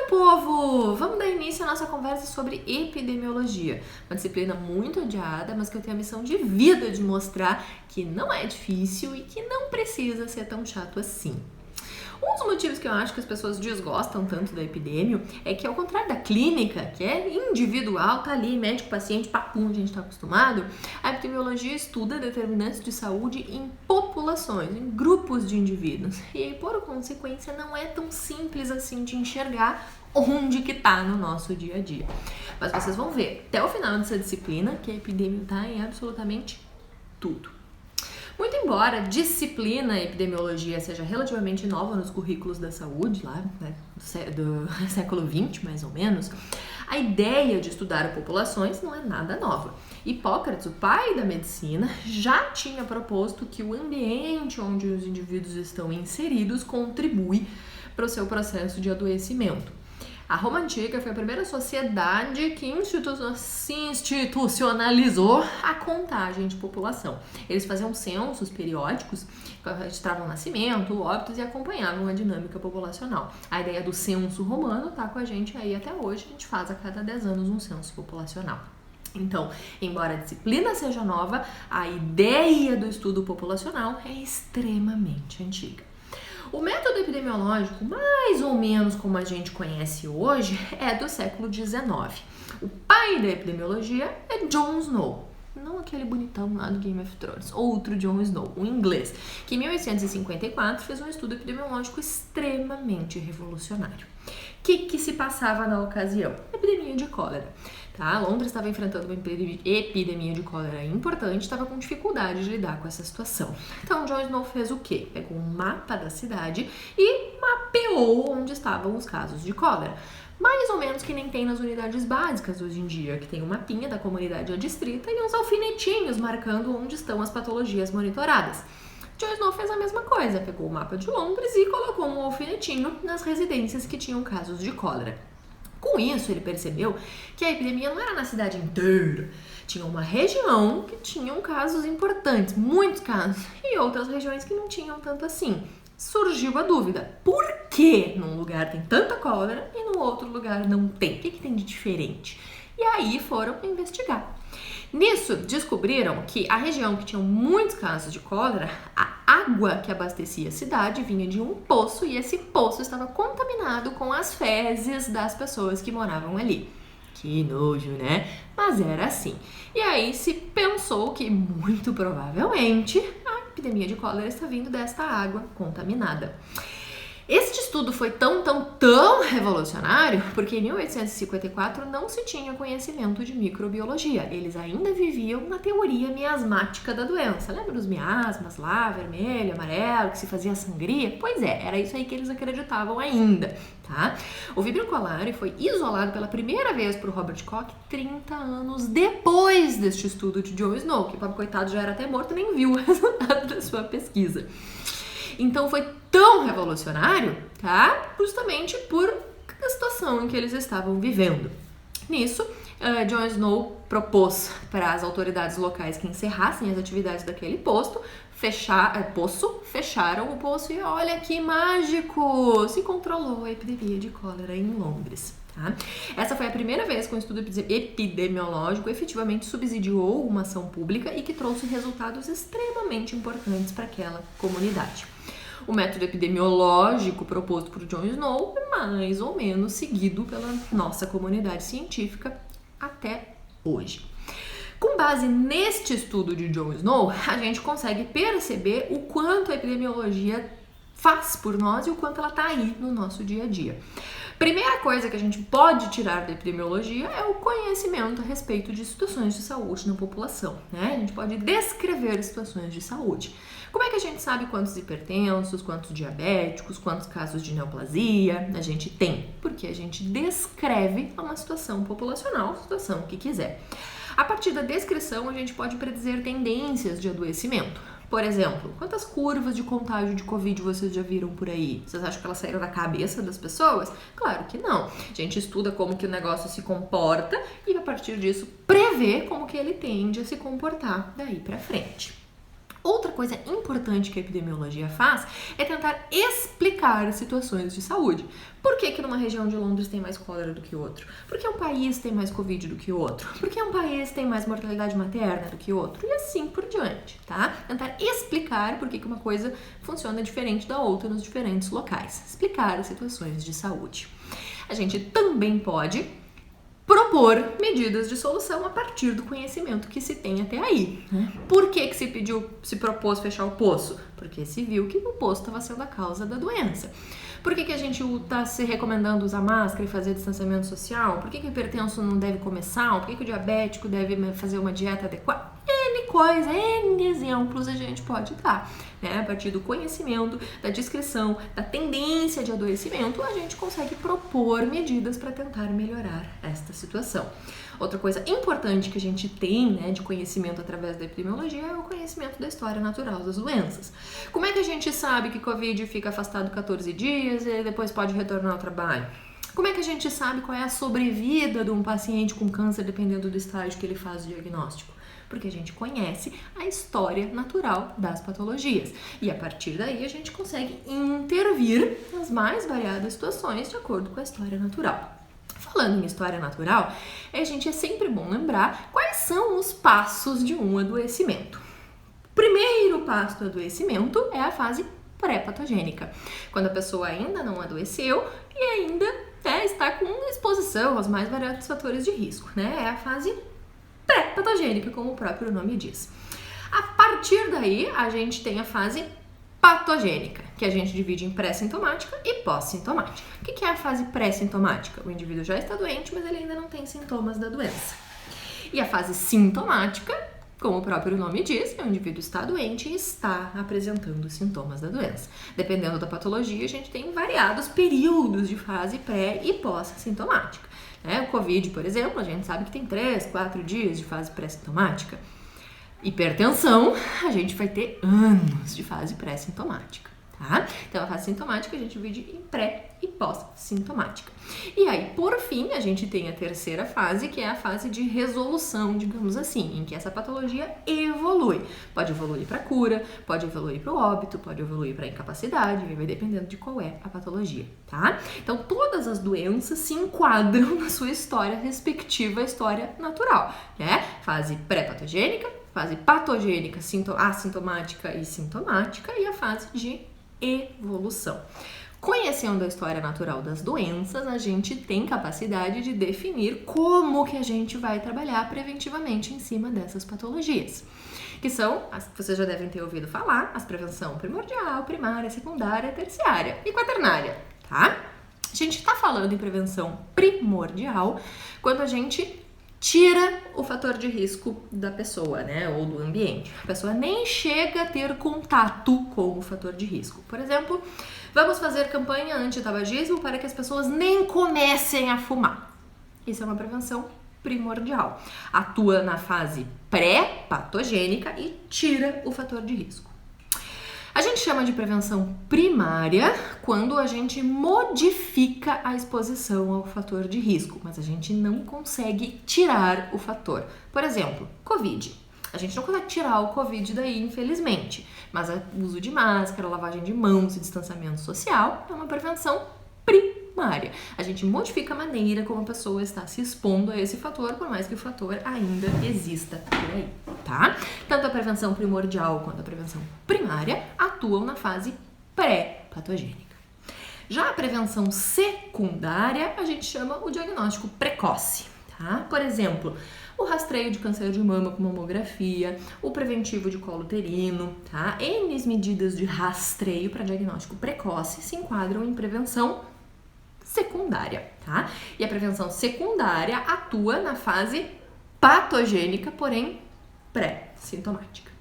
meu povo! Vamos dar início à nossa conversa sobre epidemiologia. Uma disciplina muito odiada, mas que eu tenho a missão de vida de mostrar que não é difícil e que não precisa ser tão chato assim. Um dos motivos que eu acho que as pessoas desgostam tanto da epidemia é que, ao contrário da clínica, que é individual, tá ali, médico, paciente, papum, a gente tá acostumado, a epidemiologia estuda determinantes de saúde em populações, em grupos de indivíduos. E aí, por consequência, não é tão simples assim de enxergar onde que tá no nosso dia a dia. Mas vocês vão ver, até o final dessa disciplina, que a epidemia tá em absolutamente tudo. Muito embora a disciplina epidemiologia seja relativamente nova nos currículos da saúde, lá do século XX, mais ou menos, a ideia de estudar populações não é nada nova. Hipócrates, o pai da medicina, já tinha proposto que o ambiente onde os indivíduos estão inseridos contribui para o seu processo de adoecimento. A Roma Antiga foi a primeira sociedade que institucionalizou a contagem de população. Eles faziam censos periódicos, registravam o nascimento, óbitos e acompanhavam a dinâmica populacional. A ideia do censo romano está com a gente aí até hoje, a gente faz a cada 10 anos um censo populacional. Então, embora a disciplina seja nova, a ideia do estudo populacional é extremamente antiga. O método epidemiológico, mais ou menos como a gente conhece hoje, é do século XIX. O pai da epidemiologia é John Snow, não aquele bonitão lá do Game of Thrones, outro John Snow, um inglês, que em 1854 fez um estudo epidemiológico extremamente revolucionário. O que se passava na ocasião? Epidemia de cólera. Londres estava enfrentando uma epidemia de cólera importante, estava com dificuldade de lidar com essa situação. Então, John Snow fez o quê? Pegou um mapa da cidade e mapeou onde estavam os casos de cólera. Mais ou menos que nem tem nas unidades básicas hoje em dia, que tem um mapinha da comunidade adstrita e uns alfinetinhos marcando onde estão as patologias monitoradas. John Snow fez a mesma coisa, pegou o mapa de Londres e colocou um alfinetinho nas residências que tinham casos de cólera. Com isso, ele percebeu que a epidemia não era na cidade inteira. Tinha uma região que tinham casos importantes, muitos casos, e outras regiões que não tinham tanto assim. Surgiu a dúvida, por que num lugar tem tanta cólera e no outro lugar não tem? O que tem de diferente? E aí foram investigar. Nisso, descobriram que a região que tinha muitos casos de cólera, a água que abastecia a cidade vinha de um poço e esse poço estava contaminado com as fezes das pessoas que moravam ali. Que nojo, né? Mas era assim. E aí se pensou que, muito provavelmente, a epidemia de cólera está vindo desta água contaminada. Este estudo foi tão revolucionário porque em 1854 não se tinha conhecimento de microbiologia. Eles ainda viviam na teoria miasmática da doença. Lembra dos miasmas lá, vermelho, amarelo, que se fazia sangria? Pois é, era isso aí que eles acreditavam ainda, tá? O Vibrio cholerae foi isolado pela primeira vez por Robert Koch 30 anos depois deste estudo de John Snow, que o coitado já era até morto e nem viu o resultado da sua pesquisa. Então foi tão revolucionário, tá? Justamente por a situação em que eles estavam vivendo. Nisso, John Snow propôs para as autoridades locais que encerrassem as atividades daquele poço, fecharam o poço e olha que mágico! Se controlou a epidemia de cólera em Londres. Tá? Essa foi a primeira vez que um estudo epidemiológico efetivamente subsidiou uma ação pública e que trouxe resultados extremamente importantes para aquela comunidade. O método epidemiológico proposto por John Snow é mais ou menos seguido pela nossa comunidade científica até hoje. Com base neste estudo de John Snow, a gente consegue perceber o quanto a epidemiologia faz por nós e o quanto ela está aí no nosso dia a dia. Primeira coisa que a gente pode tirar da epidemiologia é o conhecimento a respeito de situações de saúde na população, né? A gente pode descrever situações de saúde. Como é que a gente sabe quantos hipertensos, quantos diabéticos, quantos casos de neoplasia a gente tem? Porque a gente descreve uma situação populacional, situação que quiser. A partir da descrição, a gente pode predizer tendências de adoecimento. Por exemplo, quantas curvas de contágio de Covid vocês já viram por aí? Vocês acham que elas saíram da cabeça das pessoas? Claro que não. A gente estuda como que o negócio se comporta e, a partir disso, prevê como que ele tende a se comportar daí pra frente. Outra coisa importante que a epidemiologia faz é tentar explicar situações de saúde. Por que numa região de Londres tem mais cólera do que outro? Por que um país tem mais Covid do que outro? Por que um país tem mais mortalidade materna do que outro? E assim por diante, tá? Tentar explicar por que uma coisa funciona diferente da outra nos diferentes locais. Explicar as situações de saúde. A gente também pode propor medidas de solução a partir do conhecimento que se tem até aí, né? Por que se propôs fechar o poço? Porque se viu que o poço estava sendo a causa da doença. Por que a gente está se recomendando usar máscara e fazer distanciamento social? Por que o hipertenso não deve comer sal? Por que o diabético deve fazer uma dieta adequada? N exemplos a gente pode dar, né? A partir do conhecimento, da descrição, da tendência de adoecimento, a gente consegue propor medidas para tentar melhorar esta situação. Outra coisa importante que a gente tem, né, de conhecimento através da epidemiologia é o conhecimento da história natural das doenças. Como é que a gente sabe que Covid fica afastado 14 dias e depois pode retornar ao trabalho? Como é que a gente sabe qual é a sobrevida de um paciente com câncer dependendo do estágio que ele faz o diagnóstico? Porque a gente conhece a história natural das patologias. E a partir daí a gente consegue intervir nas mais variadas situações de acordo com a história natural. Falando em história natural, a gente é sempre bom lembrar quais são os passos de um adoecimento. O primeiro passo do adoecimento é a fase pré-patogênica, quando a pessoa ainda não adoeceu e ainda está com exposição aos mais variados fatores de risco, né? É a fase pré-patogênica, como o próprio nome diz. A partir daí, a gente tem a fase patogênica, que a gente divide em pré-sintomática e pós-sintomática. O que é a fase pré-sintomática? O indivíduo já está doente, mas ele ainda não tem sintomas da doença. E a fase sintomática, como o próprio nome diz, o indivíduo está doente e está apresentando sintomas da doença. Dependendo da patologia, a gente tem variados períodos de fase pré e pós-sintomática. O Covid, por exemplo, a gente sabe que tem 3, 4 dias de fase pré-sintomática. Hipertensão, a gente vai ter anos de fase pré-sintomática, tá? Então, a fase sintomática a gente divide em pré e pós-sintomática. E aí, por fim, a gente tem a terceira fase, que é a fase de resolução, digamos assim, em que essa patologia evolui. Pode evoluir para cura, pode evoluir para o óbito, pode evoluir para incapacidade, vai dependendo de qual é a patologia, tá? Então, todas as doenças se enquadram na sua história respectiva à história natural, né? Fase pré-patogênica, fase patogênica, assintomática e sintomática e a fase de evolução. Conhecendo a história natural das doenças, a gente tem capacidade de definir como que a gente vai trabalhar preventivamente em cima dessas patologias, que são, vocês já devem ter ouvido falar, as prevenção primordial, primária, secundária, terciária e quaternária, tá? A gente tá falando em prevenção primordial quando a gente tira o fator de risco da pessoa, né, ou do ambiente. A pessoa nem chega a ter contato com o fator de risco. Por exemplo, vamos fazer campanha anti-tabagismo para que as pessoas nem comecem a fumar. Isso é uma prevenção primordial. Atua na fase pré-patogênica e tira o fator de risco. A gente chama de prevenção primária quando a gente modifica a exposição ao fator de risco, mas a gente não consegue tirar o fator. Por exemplo, Covid. A gente não consegue tirar o Covid daí, infelizmente, mas o uso de máscara, lavagem de mãos e distanciamento social é uma prevenção primária. A gente modifica a maneira como a pessoa está se expondo a esse fator, por mais que o fator ainda exista por aí, tá? Tanto a prevenção primordial quanto a prevenção primária atuam na fase pré-patogênica. Já a prevenção secundária, a gente chama o diagnóstico precoce, tá? Por exemplo, o rastreio de câncer de mama com mamografia, o preventivo de colo uterino, tá? N medidas de rastreio para diagnóstico precoce se enquadram em prevenção secundária, tá? E a prevenção secundária atua na fase patogênica, porém pré-sintomática.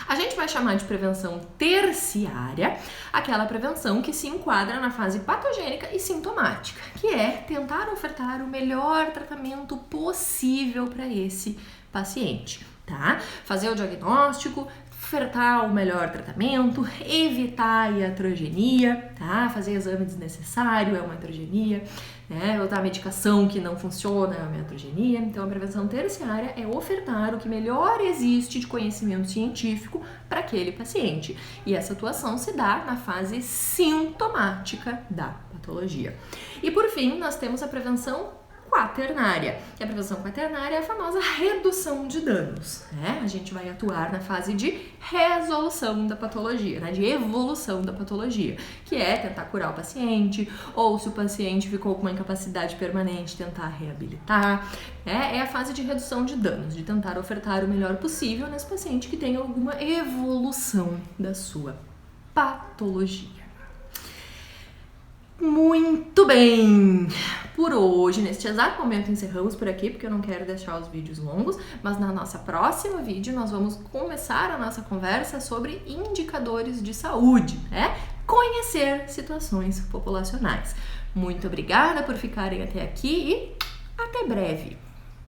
A gente vai chamar de prevenção terciária aquela prevenção que se enquadra na fase patogênica e sintomática, que é tentar ofertar o melhor tratamento possível para esse paciente, tá? Fazer o diagnóstico, ofertar o melhor tratamento, evitar a iatrogenia, tá? Fazer exame desnecessário é uma iatrogenia, né? Botar medicação que não funciona é uma iatrogenia. Então, a prevenção terciária é ofertar o que melhor existe de conhecimento científico para aquele paciente. E essa atuação se dá na fase sintomática da patologia. E, por fim, nós temos a prevenção quaternária. E a prevenção quaternária é a famosa redução de danos, né? A gente vai atuar na fase de resolução da patologia, né? De evolução da patologia, que é tentar curar o paciente, ou se o paciente ficou com uma incapacidade permanente, tentar reabilitar, né? É a fase de redução de danos, de tentar ofertar o melhor possível nesse paciente que tem alguma evolução da sua patologia. Muito bem! Por hoje, neste exato momento, encerramos por aqui, porque eu não quero deixar os vídeos longos, mas na nossa próxima vídeo nós vamos começar a nossa conversa sobre indicadores de saúde, né? Conhecer situações populacionais. Muito obrigada por ficarem até aqui e até breve!